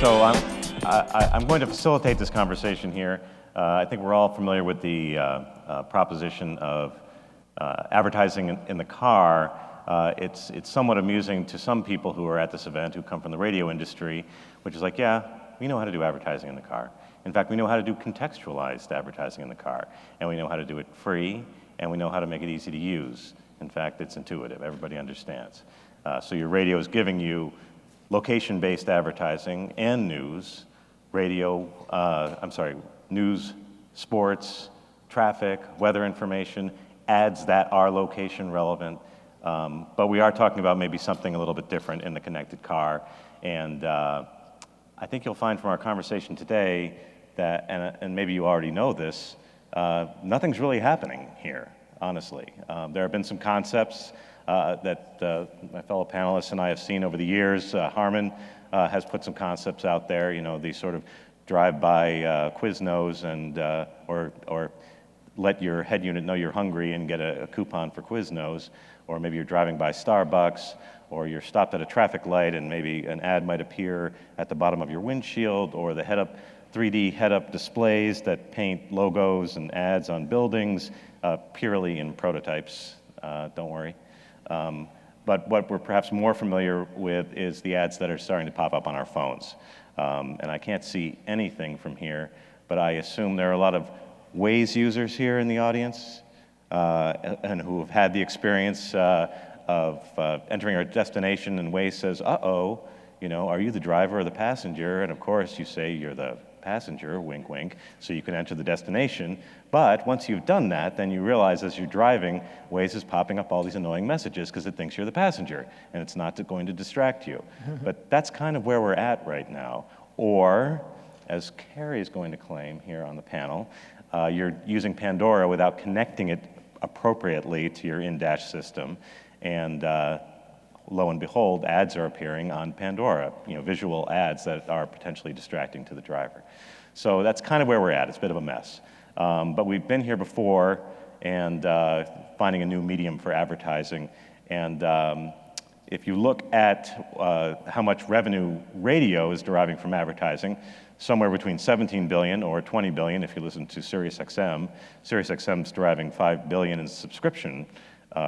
So I'm going to facilitate this conversation here. I think we're all familiar with the proposition of advertising in the car. It's somewhat amusing to some people who are at this event who come from the radio industry, which is like, yeah, we know how to do advertising in the car. In fact, we know how to do contextualized advertising in the car, and we know how to do it free, and we know how to make it easy to use. In fact, it's intuitive. Everybody understands. So your radio is giving you location-based advertising and news, news, sports, traffic, weather information, ads that are location relevant. But we are talking about maybe something a little bit different in the connected car. And I think you'll find from our conversation today that, and maybe you already know this, nothing's really happening here, honestly. There have been some concepts that my fellow panelists and I have seen over the years. Harman has put some concepts out there, you know, these sort of drive-by Quiznos and or let your head unit know you're hungry and get a coupon for Quiznos, or maybe you're driving by Starbucks, or you're stopped at a traffic light and maybe an ad might appear at the bottom of your windshield, or the 3D head-up displays that paint logos and ads on buildings, purely in prototypes, don't worry. But what we're perhaps more familiar with is the ads that are starting to pop up on our phones. And I can't see anything from here, but I assume there are a lot of Waze users here in the audience and who have had the experience of entering our destination and Waze says, uh-oh, you know, are you the driver or the passenger? And of course you say you're the passenger, wink, wink, so you can enter the destination. But once you've done that, then you realize as you're driving, Waze is popping up all these annoying messages because it thinks you're the passenger, and it's not going to distract you. But that's kind of where we're at right now. Or, as Carrie is going to claim here on the panel, you're using Pandora without connecting it appropriately to your in-dash system, and lo and behold, ads are appearing on Pandora, you know, visual ads that are potentially distracting to the driver. So that's kind of where we're at. It's a bit of a mess. But we've been here before and finding a new medium for advertising. And if you look at how much revenue radio is deriving from advertising, somewhere between 17 billion or 20 billion if you listen to SiriusXM. SiriusXM is deriving 5 billion in subscription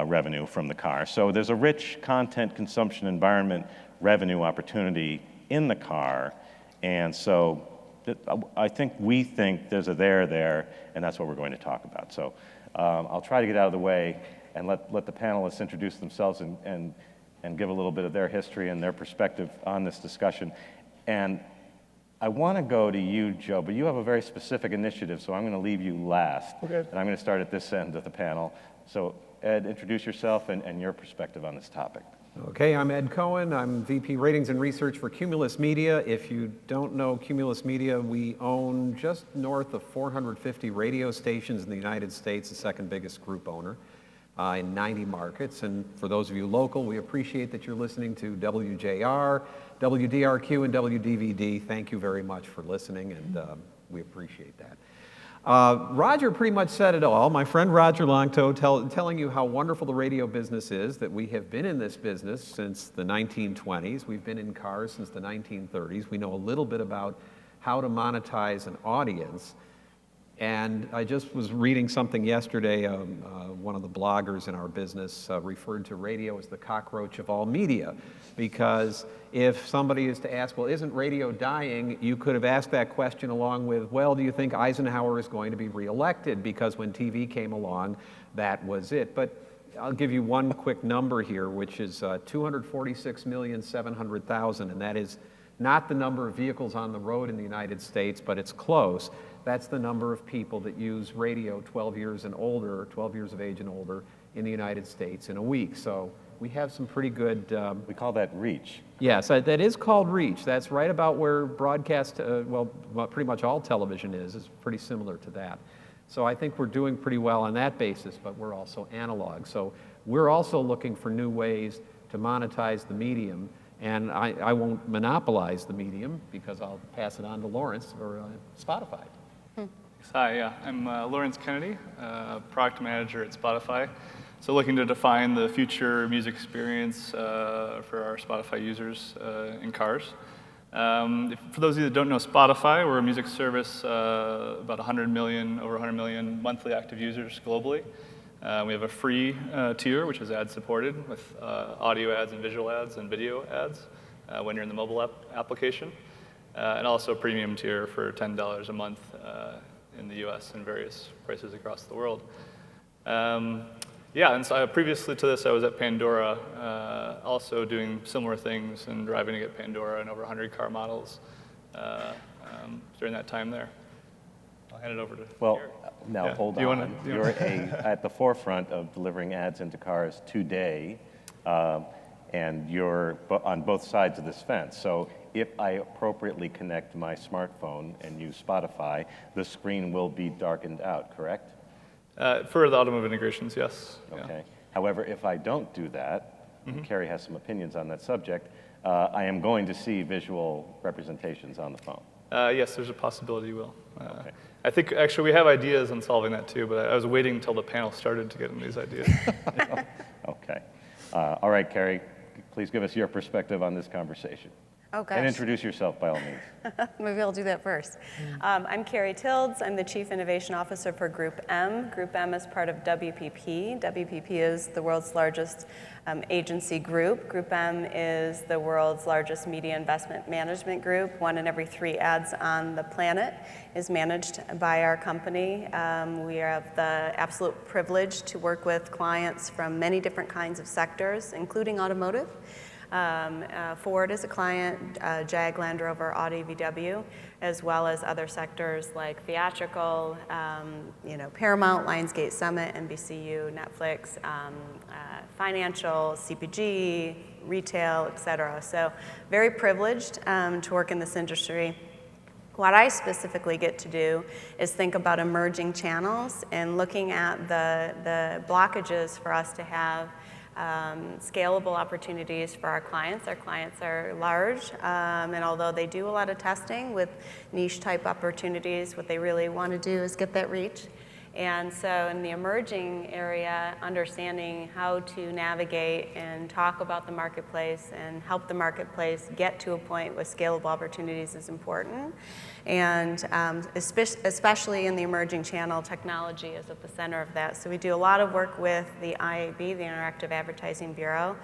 revenue from the car. So there's a rich content consumption environment revenue opportunity in the car. And so we think there's a there, and that's what we're going to talk about. So I'll try to get out of the way and let the panelists introduce themselves and give a little bit of their history and their perspective on this discussion. And I want to go to you, Joe, but you have a very specific initiative, so I'm going to leave you last. Okay. And I'm going to start at this end of the panel. So Ed, introduce yourself and your perspective on this topic. Okay, I'm Ed Cowan. I'm VP Ratings and Research for Cumulus Media. If you don't know Cumulus Media, we own just north of 450 radio stations in the United States, the second biggest group owner in 90 markets. And for those of you local, we appreciate that you're listening to WJR, WDRQ, and WDVD. Thank you very much for listening, and we appreciate that. Roger pretty much said it all. My friend Roger Longtoe telling you how wonderful the radio business is, that we have been in this business since the 1920s. We've been in cars since the 1930s. We know a little bit about how to monetize an audience. And I just was reading something yesterday. One of the bloggers in our business referred to radio as the cockroach of all media, because if somebody is to ask, well, isn't radio dying? You could have asked that question along with, well, do you think Eisenhower is going to be reelected? Because when TV came along, that was it. But I'll give you one quick number here, which is 246,700,000, and that is not the number of vehicles on the road in the United States, but it's close. That's the number of people that use radio 12 years and older, 12 years of age and older in the United States in a week. So we have some pretty good... we call that reach. Yes, that is called reach. That's right about where broadcast, pretty much all television is pretty similar to that. So I think we're doing pretty well on that basis, but we're also analog. So we're also looking for new ways to monetize the medium. And I won't monopolize the medium because I'll pass it on to Lawrence or Spotify. Hi, yeah, I'm Lawrence Kennedy, product manager at Spotify. So looking to define the future music experience for our Spotify users in cars. For those of you that don't know Spotify, we're a music service, about 100 million, over 100 million monthly active users globally. We have a free tier, which is ad-supported with audio ads and visual ads and video ads when you're in the mobile application, and also a premium tier for $10 a month in the US and various places across the world. Yeah, and so previously to this, I was at Pandora, also doing similar things and driving to get Pandora and over 100 car models during that time there. I'll hand it over to Well, Carrie. now Yeah. hold Do you on. wanna- do you You're wanna- at the forefront of delivering ads into cars today, and you're on both sides of this fence. So if I appropriately connect my smartphone and use Spotify, the screen will be darkened out, correct? For the automotive integrations, yes. Yeah. Okay. However, if I don't do that, and Carrie has some opinions on that subject, I am going to see visual representations on the phone. Yes, there's a possibility you will. Okay. I think actually we have ideas on solving that too, but I was waiting until the panel started to get into these ideas. Okay. All right, Carrie, please give us your perspective on this conversation. Oh, gosh. And introduce yourself by all means. Maybe I'll do that first. I'm Carrie Tilts. I'm the Chief Innovation Officer for Group M. Group M is part of WPP. WPP is the world's largest agency group. Group M is the world's largest media investment management group. 1 in every 3 ads on the planet is managed by our company. We have the absolute privilege to work with clients from many different kinds of sectors, including automotive. Ford is a client, Jag, Land Rover, Audi, VW, as well as other sectors like theatrical, Paramount, Lionsgate, Summit, NBCU, Netflix, financial, CPG, retail, et cetera. So very privileged to work in this industry. What I specifically get to do is think about emerging channels and looking at the blockages for us to have scalable opportunities for our clients. Our clients are large, and although they do a lot of testing with niche type opportunities, what they really want to do is get that reach. And so in the emerging area, understanding how to navigate and talk about the marketplace and help the marketplace get to a point with scalable opportunities is important. And especially in the emerging channel, technology is at the center of that. So we do a lot of work with the IAB, the Interactive Advertising Bureau,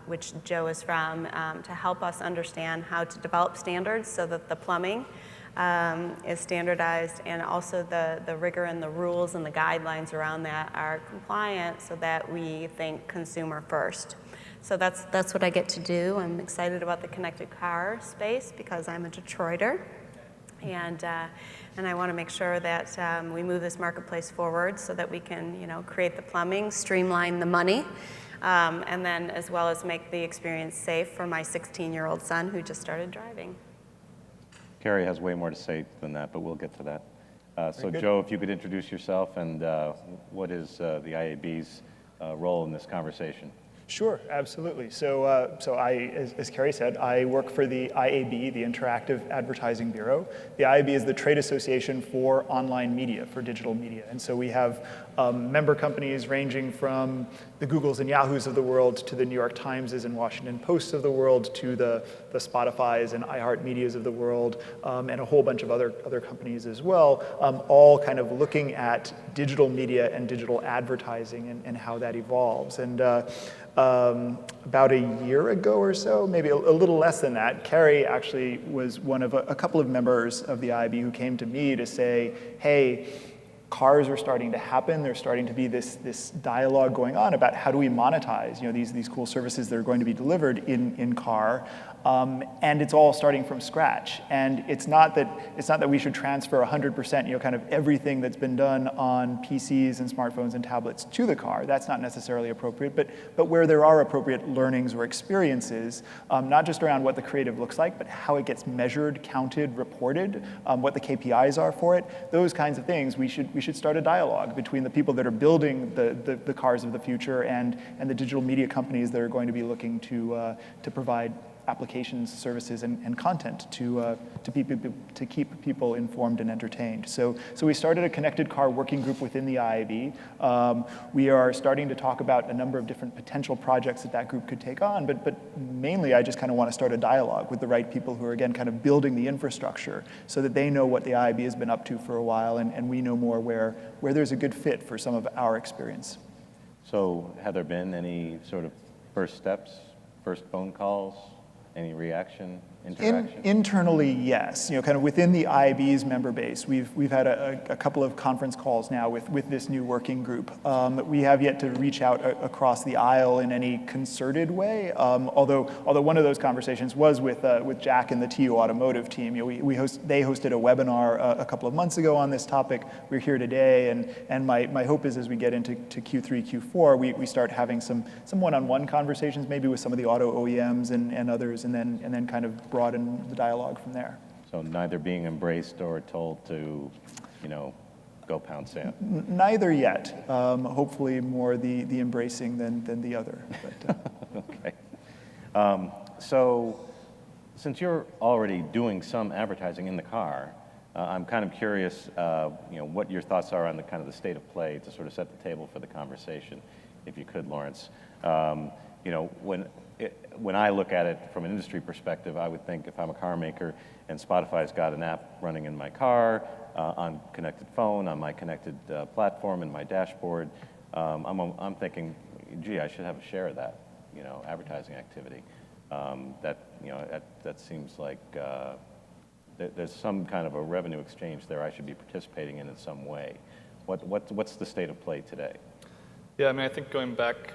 which Joe is from, to help us understand how to develop standards so that the plumbing is standardized, and also the rigor and the rules and the guidelines around that are compliant so that we think consumer first. So that's what I get to do. I'm excited about the connected car space because I'm a Detroiter, and I want to make sure that we move this marketplace forward so that we can create the plumbing, streamline the money, and then as well as make the experience safe for my 16-year-old son who just started driving. Carrie has way more to say than that, but we'll get to that. So Joe, if you could introduce yourself and what is the IAB's role in this conversation? Sure, absolutely. So as Carrie said, I work for the IAB, the Interactive Advertising Bureau. The IAB is the trade association for online media, for digital media. And so we have member companies ranging from the Googles and Yahoos of the world to the New York Timeses and Washington Posts of the world to the Spotifys and iHeartMedias of the world, and a whole bunch of other companies as well, all kind of looking at digital media and digital advertising and how that evolves. And about a year ago or so, maybe a little less than that, Carrie actually was one of a couple of members of the IAB who came to me to say, hey, cars are starting to happen. There's starting to be this dialogue going on about how do we monetize these cool services that are going to be delivered in car. And it's all starting from scratch. And it's not that we should transfer 100%, kind of everything that's been done on PCs and smartphones and tablets to the car. That's not necessarily appropriate. But where there are appropriate learnings or experiences, not just around what the creative looks like, but how it gets measured, counted, reported, what the KPIs are for it, those kinds of things, we should start a dialogue between the people that are building the cars of the future and the digital media companies that are going to be looking to provide applications, services, and content to keep people informed and entertained. So we started a connected car working group within the IAB. We are starting to talk about a number of different potential projects that group could take on, but mainly I just kind of want to start a dialogue with the right people who are, again, kind of building the infrastructure so that they know what the IAB has been up to for a while, and we know more where there's a good fit for some of our experience. So have there been any sort of first steps, first phone calls, any reaction, interaction? Internally, yes. Kind of within the IAB's member base, we've had a couple of conference calls now with this new working group. We have yet to reach out across the aisle in any concerted way. Although one of those conversations was with Jack and the TU-Automotive team. They hosted a webinar a couple of months ago on this topic. We're here today, and my hope is as we get into Q3, Q4, we start having some one-on-one conversations, maybe with some of the auto OEMs and others, and then kind of broaden the dialogue from there. So neither being embraced or told to, go pound sand. Neither yet. Hopefully more the embracing than the other. But, Okay. So since you're already doing some advertising in the car, I'm kind of curious, what your thoughts are on the kind of the state of play to sort of set the table for the conversation, if you could, Lawrence. When I look at it from an industry perspective, I would think if I'm a car maker and Spotify's got an app running in my car, on connected phone, on my connected platform, in my dashboard, I'm thinking, gee, I should have a share of that, advertising activity. That seems like there's some kind of a revenue exchange there I should be participating in some way. What's the state of play today? Yeah, I mean, I think going back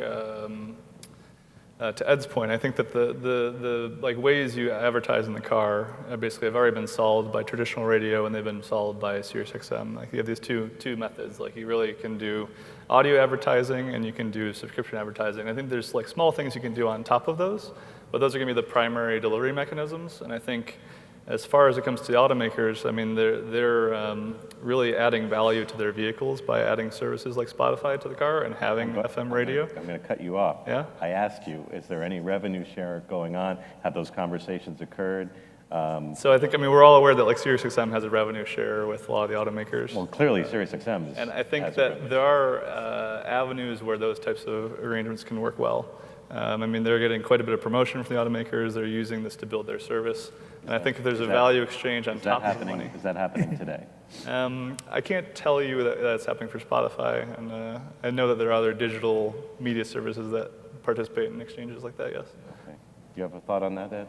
to Ed's point, I think that the ways you advertise in the car basically have already been solved by traditional radio, and they've been solved by SiriusXM. Like you have these two methods. Like you really can do audio advertising and you can do subscription advertising. I think there's small things you can do on top of those, but those are going to be the primary delivery mechanisms. And I think as far as it comes to the automakers, I mean, they're really adding value to their vehicles by adding services like Spotify to the car and having FM radio. I'm going to cut you off. Yeah? I asked you, is there any revenue share going on? Have those conversations occurred? So I think, we're all aware that SiriusXM has a revenue share with a lot of the automakers. Well, clearly SiriusXM is. And I think that there are avenues where those types of arrangements can work well. They're getting quite a bit of promotion from the automakers. They're using this to build their service. And I think if there's a value exchange on top of the money. Is that happening today? I can't tell you that that's happening for Spotify. And I know that there are other digital media services that participate in exchanges like that, yes. Okay. Do you have a thought on that, Ed?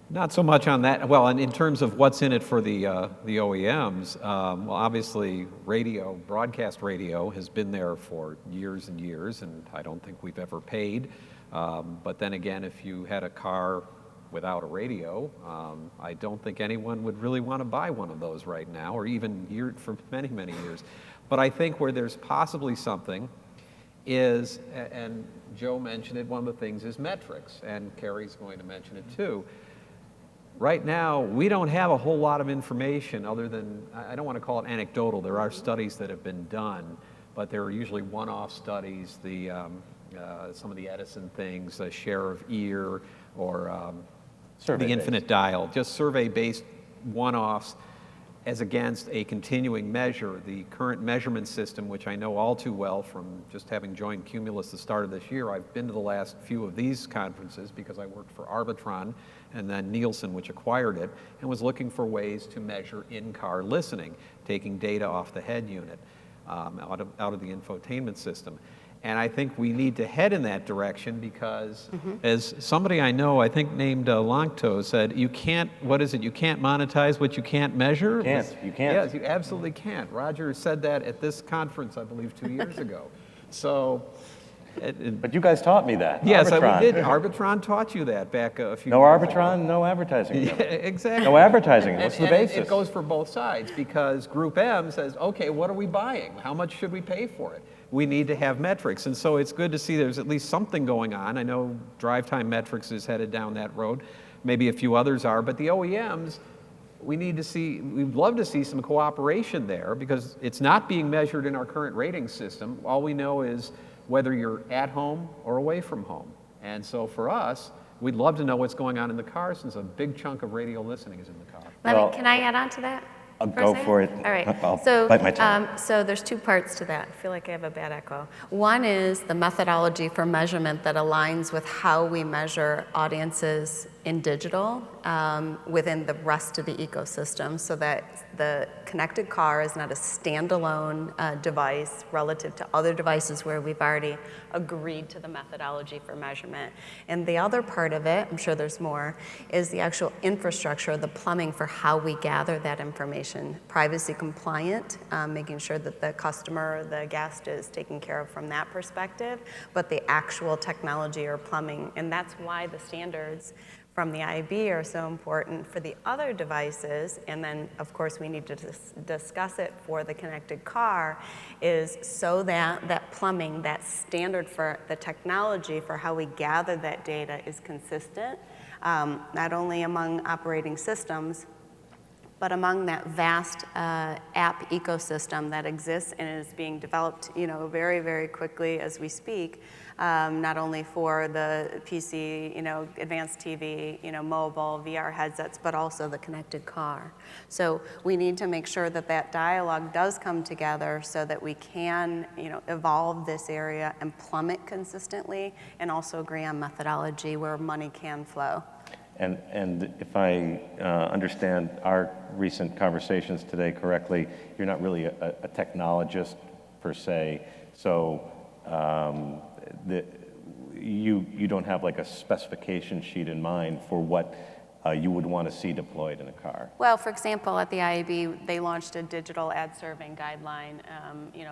Not so much on that. Well, and in terms of what's in it for the OEMs, well, obviously broadcast radio has been there for years and years, and I don't think we've ever paid. But then again, if you had a car without a radio, I don't think anyone would really want to buy one of those right now, or even for many, many years. But I think where there's possibly something is, and Joe mentioned it, one of the things is metrics, and Carrie's going to mention it too. Right now, we don't have a whole lot of information other than, I don't want to call it anecdotal, there are studies that have been done, but they're usually one-off studies, some of the Edison things, a share of ear, or the infinite dial, just survey-based one-offs as against a continuing measure. The current measurement system, which I know all too well from just having joined Cumulus the start of this year, I've been to the last few of these conferences because I worked for Arbitron and then Nielsen, which acquired it, and was looking for ways to measure in-car listening, taking data off the head unit, out of the infotainment system. And I think we need to head in that direction because, as somebody I know, I think named Longto said, you can't monetize what you can't measure? You can't. Yes, you absolutely can't. Roger said that at this conference, I believe, 2 years ago. So. But you guys taught me that. Yes, Arbitron. we did. Arbitron taught you that back a few No years Arbitron, ago. no advertising. Yeah, exactly. No advertising. What's the And basis? it goes for both sides because Group M says, okay, what are we buying? How much should we pay for it? We need to have metrics. And so it's good to see there's at least something going on. I know Drive Time Metrics is headed down that road. Maybe a few others are. But the OEMs, we'd love to see some cooperation there because it's not being measured in our current rating system. All we know is whether you're at home or away from home. And so for us, we'd love to know what's going on in the car since a big chunk of radio listening is in the car. Well, Can I add on to that? I'll a go second? for it. All right. I'll So, bite my tongue. so there's two parts to that. I feel like I have a bad echo. One is the methodology for measurement that aligns with how we measure audiences in digital within the rest of the ecosystem, so that the connected car is not a standalone device relative to other devices where we've already agreed to the methodology for measurement. And the other part of it, I'm sure there's more, is the actual infrastructure, the plumbing for how we gather that information. Privacy compliant, making sure that the customer, the guest is taken care of from that perspective, but the actual technology or plumbing, and that's why the standards from the IAB are so important for the other devices, and then of course we need to discuss it for the connected car, is so that that plumbing, that standard for the technology for how we gather that data is consistent, not only among operating systems, but among that vast app ecosystem that exists and is being developed, very, very quickly as we speak, not only for the PC, advanced TV, mobile, VR headsets, but also the connected car. So we need to make sure that that dialogue does come together so that we can, evolve this area and plumb it consistently, and also agree on methodology where money can flow. And if I understand our recent conversations today correctly, you're not really a technologist per se, so you don't have like a specification sheet in mind for what you would want to see deployed in a car. Well, for example, at the IAB, they launched a digital ad serving guideline,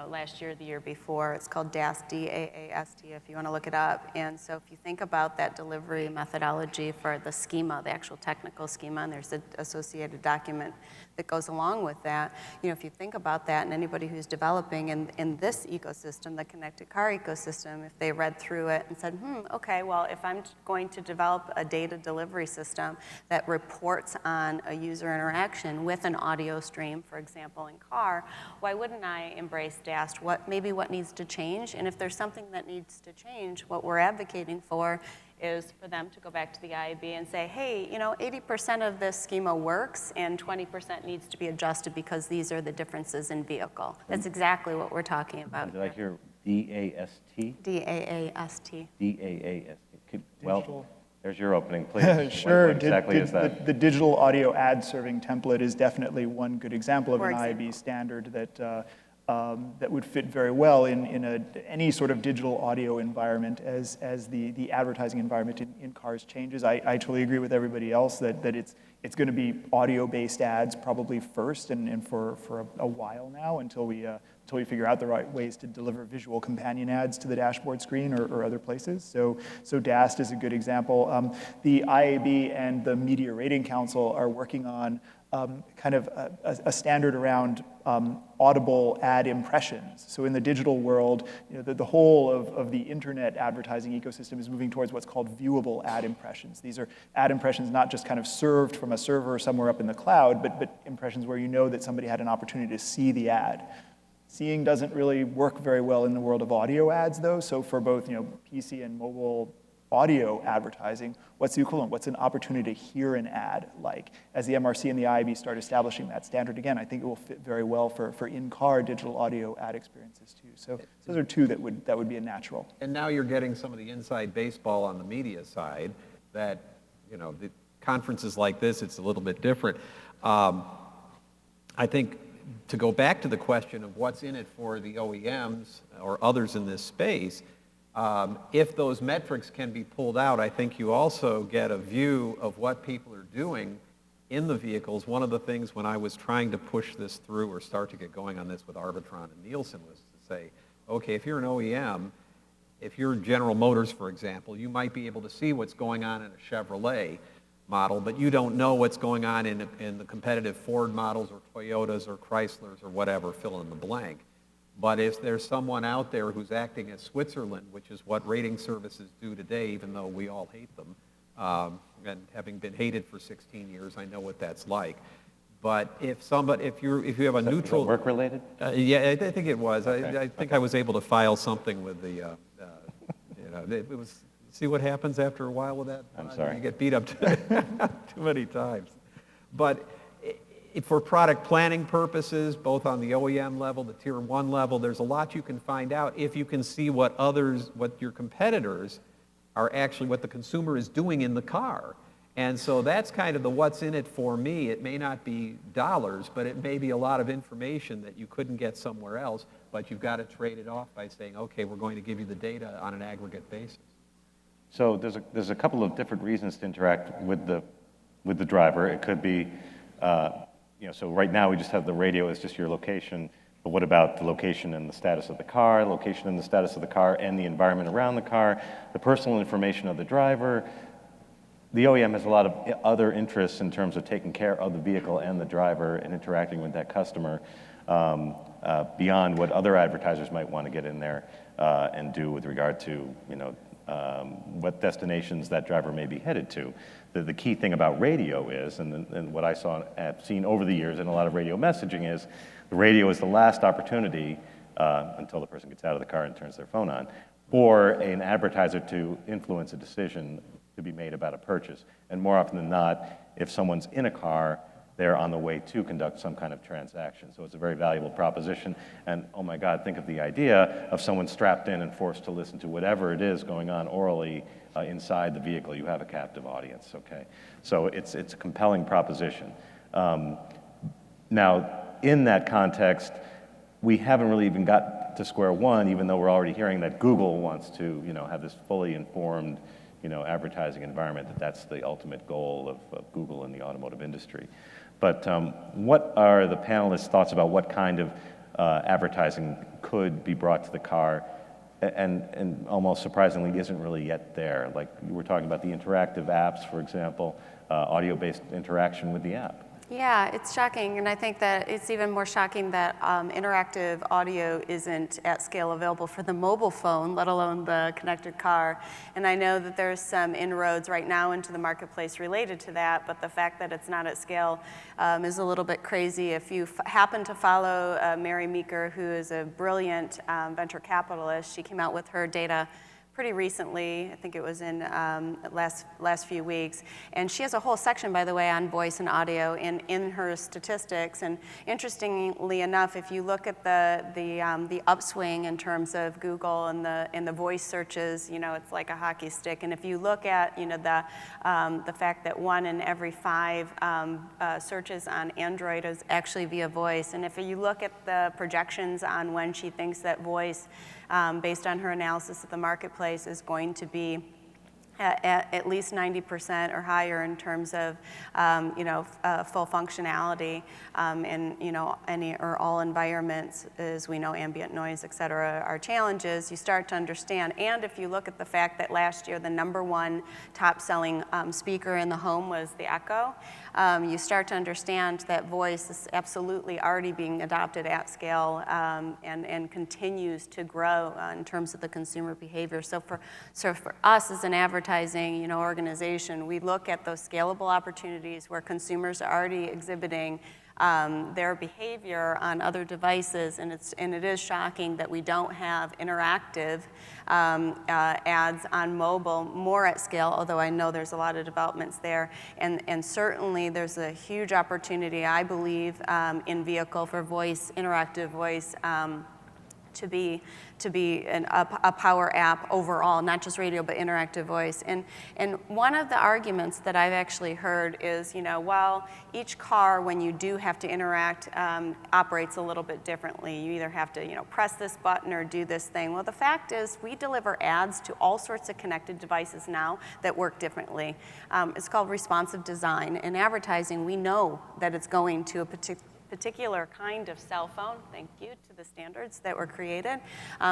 last year, the year before. It's called DAST, D-A-A-S-T, if you want to look it up. And so if you think about that delivery methodology for the schema, the actual technical schema, and there's an associated document that goes along with that, if you think about that, and anybody who's developing in this ecosystem, the connected car ecosystem, if they read through it and said, okay, well, if I'm going to develop a data delivery system that reports on a user interaction with an audio stream, for example, in car, why wouldn't I embrace DAST? What needs to change? And if there's something that needs to change, what we're advocating for is for them to go back to the IAB and say, hey, 80% of this schema works and 20% needs to be adjusted because these are the differences in vehicle. That's exactly what we're talking about. Did I hear D-A-S-T? D-A-A-S-T. D-A-A-S-T. Well, there's your opening, please. Sure. What exactly is that? The digital audio ad serving template is definitely one good example of an IAB standard that would fit very well in any sort of digital audio environment as the advertising environment in cars changes. I totally agree with everybody else that it's going to be audio-based ads probably first and for a while now until we figure out the right ways to deliver visual companion ads to the dashboard screen or other places. So DAST is a good example. The IAB and the Media Rating Council are working on kind of a standard around audible ad impressions. So in the digital world, the whole of the internet advertising ecosystem is moving towards what's called viewable ad impressions. These are ad impressions not just kind of served from a server somewhere up in the cloud, but impressions where that somebody had an opportunity to see the ad. Seeing doesn't really work very well in the world of audio ads, though. So for both PC and mobile audio advertising, what's the equivalent? What's an opportunity to hear an ad like? As the MRC and the IAB start establishing that standard again, I think it will fit very well for in-car digital audio ad experiences too. So those are two that would be a natural. And now you're getting some of the inside baseball on the media side that, the conferences like this, it's a little bit different. I think to go back to the question of what's in it for the OEMs or others in this space, if those metrics can be pulled out, I think you also get a view of what people are doing in the vehicles. One of the things when I was trying to push this through or start to get going on this with Arbitron and Nielsen was to say, okay, if you're an OEM, if you're General Motors, for example, you might be able to see what's going on in a Chevrolet model, but you don't know what's going on in the competitive Ford models or Toyotas or Chryslers or whatever, fill in the blank. But if there's someone out there who's acting as Switzerland, which is what rating services do today, even though we all hate them, and having been hated for 16 years, I know what that's like. But if you have a neutral work related? Yeah, I think it was. Okay. I think I was able to file something with the. It was See what happens after a while with that? I'm sorry. You get beat up too many times. But for product planning purposes, both on the OEM level, the Tier 1 level, there's a lot you can find out if you can see what your competitors are actually, what the consumer is doing in the car. And so that's kind of the what's in it for me. It may not be dollars, but it may be a lot of information that you couldn't get somewhere else, but you've got to trade it off by saying, okay, we're going to give you the data on an aggregate basis. So there's a couple of different reasons to interact with the driver. It could be, so right now we just have the radio as just your location, but what about the location and the status of the car, location and the status of the car and the environment around the car, the personal information of the driver. The OEM has a lot of other interests in terms of taking care of the vehicle and the driver and interacting with that customer beyond what other advertisers might want to get in there and do with regard to, what destinations that driver may be headed to. The key thing about radio is, and what I seen over the years in a lot of radio messaging is, the radio is the last opportunity until the person gets out of the car and turns their phone on, for an advertiser to influence a decision to be made about a purchase. And more often than not, if someone's in a car, they're on the way to conduct some kind of transaction. So it's a very valuable proposition. And oh my God, think of the idea of someone strapped in and forced to listen to whatever it is going on orally inside the vehicle. You have a captive audience, okay? So it's a compelling proposition. Now, in that context, we haven't really even got to square one, even though we're already hearing that Google wants to, have this fully informed, advertising environment, that's the ultimate goal of Google in the automotive industry. But what are the panelists' thoughts about what kind of advertising could be brought to the car and almost surprisingly isn't really yet there? Like you were talking about the interactive apps, for example, audio-based interaction with the app. Yeah, it's shocking, and I think that it's even more shocking that interactive audio isn't at scale available for the mobile phone, let alone the connected car. And I know that there's some inroads right now into the marketplace related to that, but the fact that it's not at scale is a little bit crazy. If you happen to follow Mary Meeker, who is a brilliant venture capitalist, she came out with her data pretty recently. I think it was in last few weeks. And she has a whole section, by the way, on voice and audio in her statistics. And interestingly enough, if you look at the upswing in terms of Google and the voice searches, it's like a hockey stick. And if you look at the fact that 1 in every 5 searches on Android is actually via voice, and if you look at the projections on when she thinks that voice, based on her analysis of the marketplace, is going to be at least 90% or higher in terms of full functionality in any or all environments. As we know, ambient noise, et cetera, are challenges. You start to understand. And if you look at the fact that last year the #1 top-selling speaker in the home was the Echo, you start to understand that voice is absolutely already being adopted at scale and continues to grow in terms of the consumer behavior. So for us as an advertising organization, we look at those scalable opportunities where consumers are already exhibiting their behavior on other devices, and it is shocking that we don't have interactive ads on mobile more at scale, although I know there's a lot of developments there, and certainly there's a huge opportunity, I believe, in vehicle for voice, interactive voice, to be a power app overall, not just radio, but interactive voice. And one of the arguments that I've actually heard is, while each car, when you do have to interact, operates a little bit differently. You either have to, press this button or do this thing. Well, the fact is, we deliver ads to all sorts of connected devices now that work differently. It's called responsive design. In advertising, we know that it's going to a particular kind of cell phone, thank you to the standards that were created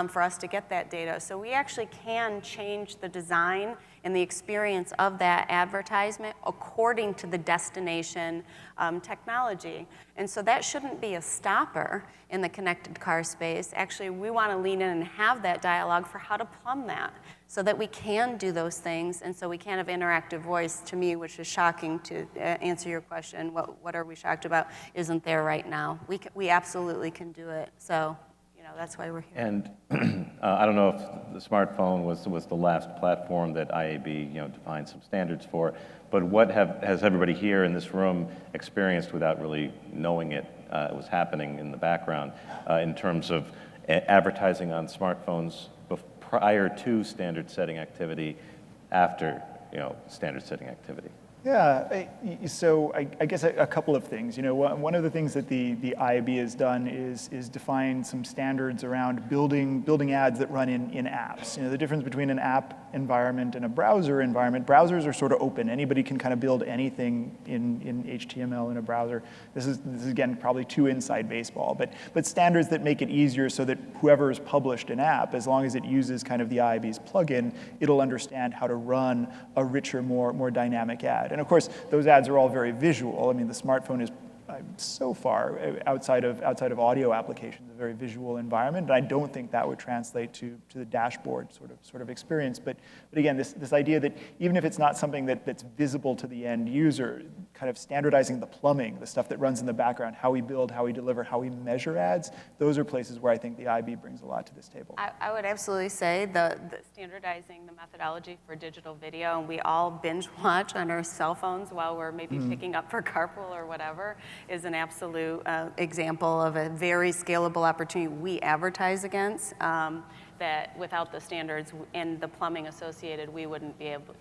for us to get that data. So we actually can change the design and the experience of that advertisement according to the destination technology. And so that shouldn't be a stopper in the connected car space. Actually, we want to lean in and have that dialogue for how to plumb that so that we can do those things, and so we can have interactive voice, to me, which is shocking to answer your question, what are we shocked about, isn't there right now. We absolutely can do it. So, that's why we're here. And I don't know if the smartphone was the last platform that IAB defined some standards for, but what has everybody here in this room experienced without really knowing it was happening in the background in terms of advertising on smartphones prior to standard setting activity, after standard setting activity? Yeah, so I guess a couple of things. One of the things that the IAB has done is define some standards around building ads that run in apps. The difference between an app environment and a browser environment. Browsers are sort of open. Anybody can kind of build anything in HTML in a browser. This is again probably too inside baseball, but standards that make it easier so that whoever has published an app, as long as it uses kind of the IAB's plugin, it'll understand how to run a richer, more dynamic ad. And of course, those ads are all very visual. I mean, the smartphone is so far outside of audio applications, a very visual environment, and I don't think that would translate to the dashboard sort of experience. But again, this idea that even if it's not something that's visible to the end user, kind of standardizing the plumbing, the stuff that runs in the background, how we build, how we deliver, how we measure ads, those are places where I think the IB brings a lot to this table. I would absolutely say the standardizing the methodology for digital video, and we all binge watch on our cell phones while we're maybe picking up for carpool or whatever, is an absolute example of a very scalable opportunity we advertise against, that without the standards and the plumbing associated, we wouldn't be able,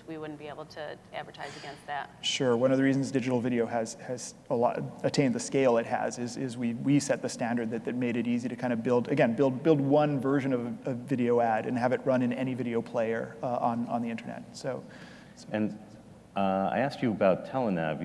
we wouldn't be able to advertise against that. Sure. One of the reasons digital video has attained the scale it has is we set the standard that made it easy to kind of build one version of a video ad and have it run in any video player on the internet. And I asked you about Telenav.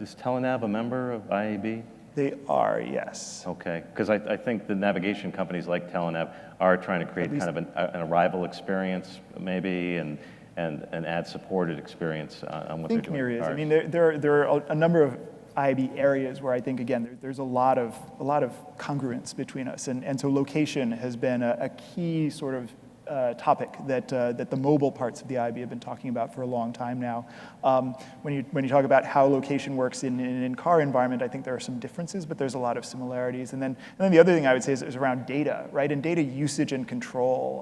Is Telenav a member of IAB? They are, yes. Okay, because I think the navigation companies like Telenav are trying to create kind of an arrival experience, maybe, and an ad-supported experience on what they're doing. I think areas. I mean, there are a number of IAB areas where I think, again, there's a lot of congruence between us, and so location has been a key sort of topic that the mobile parts of the IAB have been talking about for a long time now. When you talk about how location works in an in-car environment, I think there are some differences, but there's a lot of similarities. And then the other thing I would say is around data, right? And data usage and control.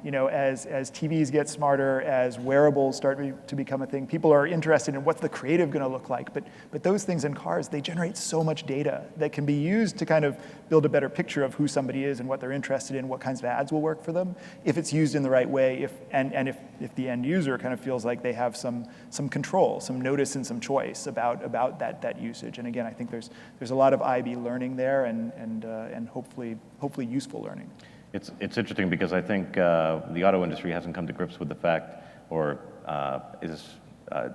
As TVs get smarter, as wearables start to become a thing, people are interested in what's the creative going to look like. But those things in cars, they generate so much data that can be used to kind of build a better picture of who somebody is and what they're interested in, what kinds of ads will work for them, if it's used in the right way, if the end user kind of feels like they have some control, some notice and some choice about that usage. And again, I think there's a lot of IB learning there and hopefully useful learning. It's interesting because I think the auto industry hasn't come to grips with the fact, or is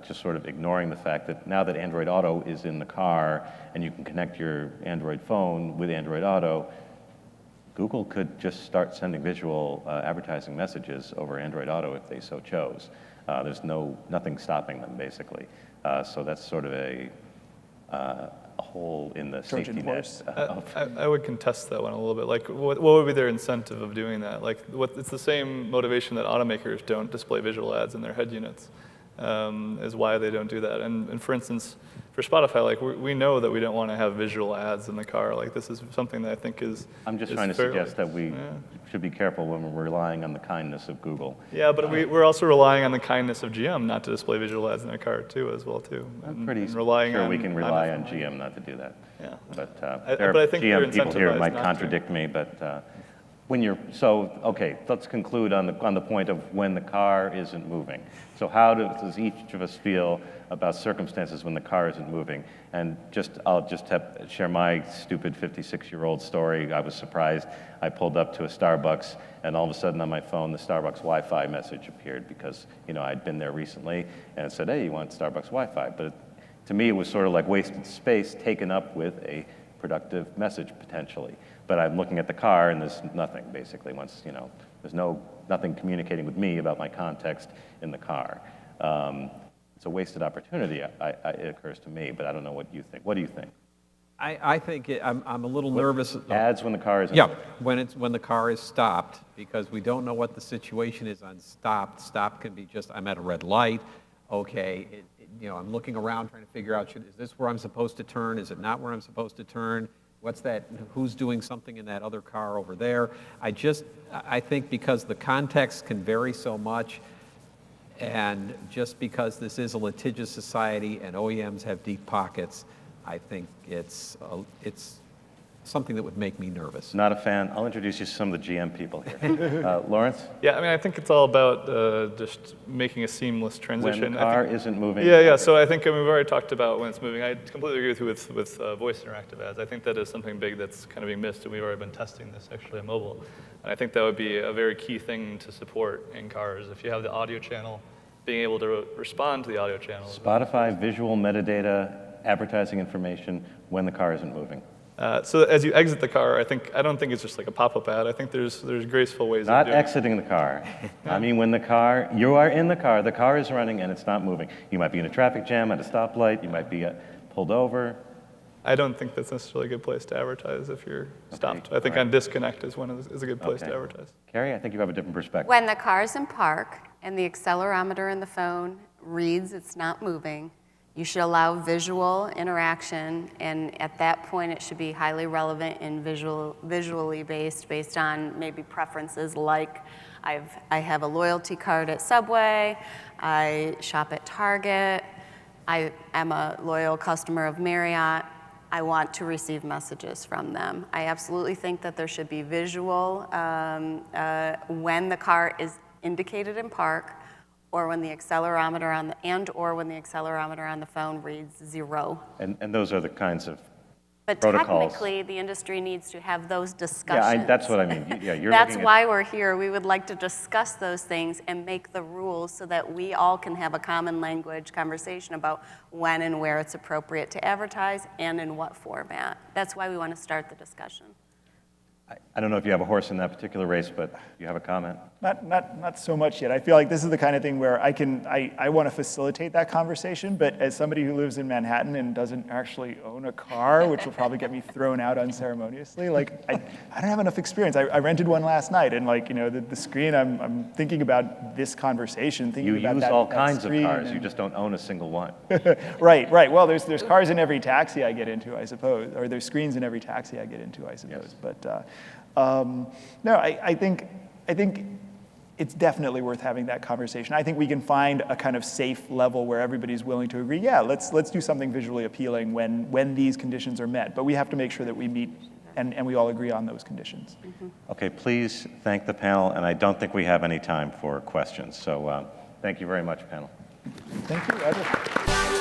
just sort of ignoring the fact that now that Android Auto is in the car and you can connect your Android phone with Android Auto, Google could just start sending visual advertising messages over Android Auto if they so chose. There's nothing stopping them, basically. So that's sort of a hole in the safety net. I would contest that one a little bit. Like, what would be their incentive of doing that? Like, it's the same motivation that automakers don't display visual ads in their head units, is why they don't do that. And for instance, for Spotify, like we know that we don't want to have visual ads in the car. Like this is something that I think is. I'm just trying to suggest that we should be careful when we're relying on the kindness of Google. Yeah, but we're also relying on the kindness of GM not to display visual ads in their car too, as well too. I'm pretty sure we can rely on GM not to do that. Yeah. But I think GM people here might contradict me, but okay, let's conclude on the point of when the car isn't moving. So how does each of us feel about circumstances when the car isn't moving? And I'll share my stupid 56-year-old story. I was surprised. I pulled up to a Starbucks, and all of a sudden on my phone, the Starbucks Wi-Fi message appeared because I'd been there recently, and it said, "Hey, you want Starbucks Wi-Fi?" But to me, it was sort of like wasted space taken up with a productive message potentially. But I'm looking at the car, and there's nothing basically. There's nothing communicating with me about my context in the car. It's a wasted opportunity, it occurs to me, but I don't know what you think. What do you think? I think I'm a little nervous. Ads when the car is when the car is stopped, because we don't know what the situation is on stopped. Stop can be just, I'm at a red light. Okay, I'm looking around trying to figure out, is this where I'm supposed to turn? Is it not where I'm supposed to turn? What's that, who's doing something in that other car over there? I think because the context can vary so much, and just because this is a litigious society and OEMs have deep pockets, I think it's something that would make me nervous. Not a fan. I'll introduce you to some of the GM people here. Lawrence? Yeah, I mean, I think it's all about just making a seamless transition. When the car isn't moving. Yeah. So I think we've already talked about when it's moving. I completely agree with you with voice interactive ads. I think that is something big that's kind of being missed, and we've already been testing this actually on mobile. And I think that would be a very key thing to support in cars. If you have the audio channel, being able to respond to the audio channel. Spotify, visual metadata, advertising information when the car isn't moving. So as you exit the car, I don't think it's just like a pop-up ad. I think there's graceful ways Not of doing it. exiting the car. I mean, when you are in the car is running and it's not moving. You might be in a traffic jam at a stoplight, you might be pulled over. I don't think that's necessarily a good place to advertise if you're stopped. I think all right. on disconnect is a good place to advertise. Carrie, I think you have a different perspective. When the car's in park and the accelerometer in the phone reads it's not moving, you should allow visual interaction, and at that point it should be highly relevant and visually based on maybe preferences like I have a loyalty card at Subway, I shop at Target, I am a loyal customer of Marriott, I want to receive messages from them. I absolutely think that there should be visual when the car is indicated in park, or when the accelerometer when the accelerometer on the phone reads 0. And those are the kinds of But protocols. technically, the industry needs to have those discussions. Yeah, that's what I mean. Yeah, you're That's looking why we're here. We would like to discuss those things and make the rules so that we all can have a common language conversation about when and where it's appropriate to advertise and in what format. That's why we want to start the discussion. I don't know if you have a horse in that particular race, but you have a comment? Not so much yet. I feel like this is the kind of thing where I want to facilitate that conversation, but as somebody who lives in Manhattan and doesn't actually own a car, which will probably get me thrown out unceremoniously, like I don't have enough experience. I rented one last night, and like, you know, the screen, I'm thinking about this conversation, thinking You about use that all that kinds of screen cars, you and- just don't own a single one. Right. Well, there's cars in every taxi I get into, I suppose, or there's screens in every taxi I get into, I suppose. Yes. But no, I think it's definitely worth having that conversation. I think we can find a kind of safe level where everybody's willing to agree. Yeah, let's do something visually appealing when these conditions are met. But we have to make sure that we meet and we all agree on those conditions. Okay, please thank the panel, and I don't think we have any time for questions. So thank you very much, panel. Thank you, Edward.